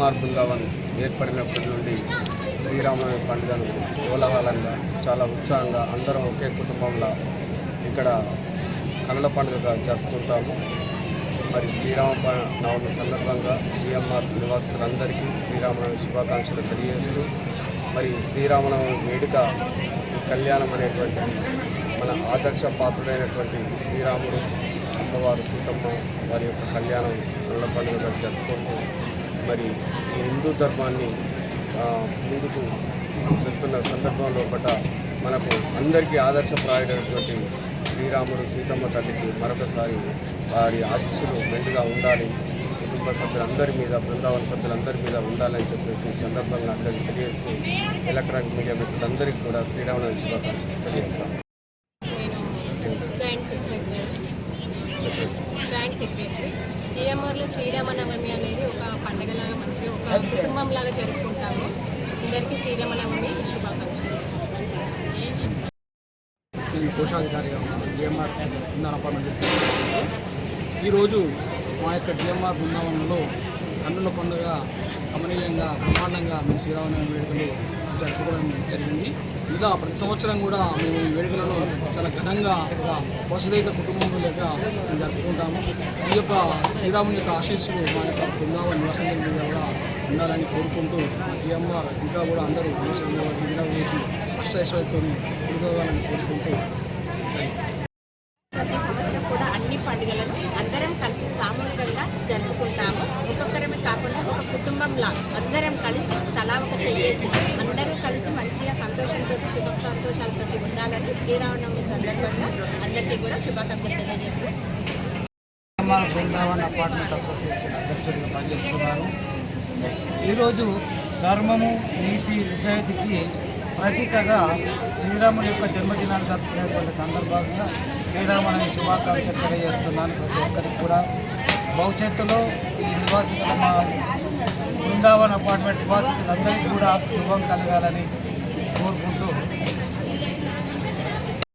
GMR Brindavan ఏర్పడినప్పటి నుండి శ్రీరామనవమి పండుగను కోలాహలంగా చాలా ఉత్సాహంగా అందరం ఒకే కుటుంబంలో ఇక్కడ కనుల పండుగగా జరుపుకుంటాము. మరి శ్రీరామనవమి సందర్భంగా జిఎంఆర్ నివాసితులందరికీ శ్రీరామనవమి శుభాకాంక్షలు తెలియజేస్తూ మరి శ్రీరామనవమి వేడుక కళ్యాణం అనేటువంటిది మన ఆదర్శ పాత్రుడైనటువంటి శ్రీరాముడు, అమ్మవారు సీతమ్మ వారి యొక్క కళ్యాణం కనుల పండుగగా జరుపుకుంటూ మరి ఈ హిందూ ధర్మాన్ని ముందుకు వెళ్తున్న సందర్భంలో మనకు అందరికీ ఆదర్శప్రాయుడైనటువంటి శ్రీరాముడు సీతమ్మ తల్లికి మరొకసారి వారి ఆశీస్సులు మెండుగా ఉండాలి, కుటుంబ సభ్యులందరి మీద, బృందావన సభ్యులందరి మీద ఉండాలని చెప్పేసి సందర్భంగా అందరికీ తెలియజేస్తూ ఎలక్ట్రానిక్ మీడియా మిత్రులందరికీ కూడా శ్రీరామనవమి శుభాకాంక్షలు తెలియజేస్తాను. Joint secretary. జిఎంఆర్లో శ్రీరామనవమి అనేది ఒక పండుగలాగా మంచిగా ఒక కుటుంబంలాగా జరుపుకుంటాము. అందరికీ శ్రీరామనవమి శుభాకాంక్షలు. నేను కోశాధికారిగా ఉన్నాను జిఎంఆర్ బృందావన్ అపార్ట్మెంట్. ఈరోజు మా యొక్క జిఎంఆర్ బృందావనంలో కన్నుల పండుగ గమనీయంగా బ్రహ్మాండంగా మేము శ్రీరామనవమి వేడుకలు జరుపుకోవడం జరిగింది. ఇలా ప్రతి సంవత్సరం కూడా మేము ఈ వేడుకలను చాలా ఘనంగా ఒక వసుదైక కుటుంబం లేక మేము జరుపుకుంటాము. ఈ యొక్క శ్రీరాముని యొక్క ఆశీస్సులు మా యొక్క బృందావన నివాసుల మీద కూడా ఉండాలని కోరుకుంటూ మా జిఎంఆర్ ఇంకా కూడా అందరూ వినాయకుడికి అష్టైశ్వర్యంతో ఎదుర్కోవాలని కోరుకుంటూ ప్రతి సంవత్సరం కూడా అన్ని పండుగలను అందరం కలిసి సామూహికంగా జరుపుకుంటాము. ఒక్కొక్కరమే కాకుండా ఒక కుటుంబంలా అందరం కలిసి తలా ఒక చెయ్యేసి అందరూ కలిసి మంచిగా సంతోషంతో సుఖ సంతోషాలతో ఉండాలని శ్రీరామనవమి సందర్భంగా అందరికీ కూడా శుభాకాంక్షలు తెలియజేస్తూ బృందావన్ అపార్ట్మెంట్ అసోసియేషన్ అధ్యక్షుడిగా పనిచేస్తున్నాను. ఈరోజు ధర్మము, నీతి, నిజాయితీకి ప్రతీకగా శ్రీరాముడి యొక్క జన్మదినాన్ని జరుపుకునేటువంటి సందర్భంగా శ్రీరామనవమి శుభాకాంక్షలు తెలియజేస్తున్నాను. ప్రతి ఒక్కరికి కూడా భవిష్యత్తులో ఈ నివాసితుల మా బృందావన్ అపార్ట్మెంట్ నివాసితులందరికీ కూడా శుభం కలగాలని కోరుకుంటూ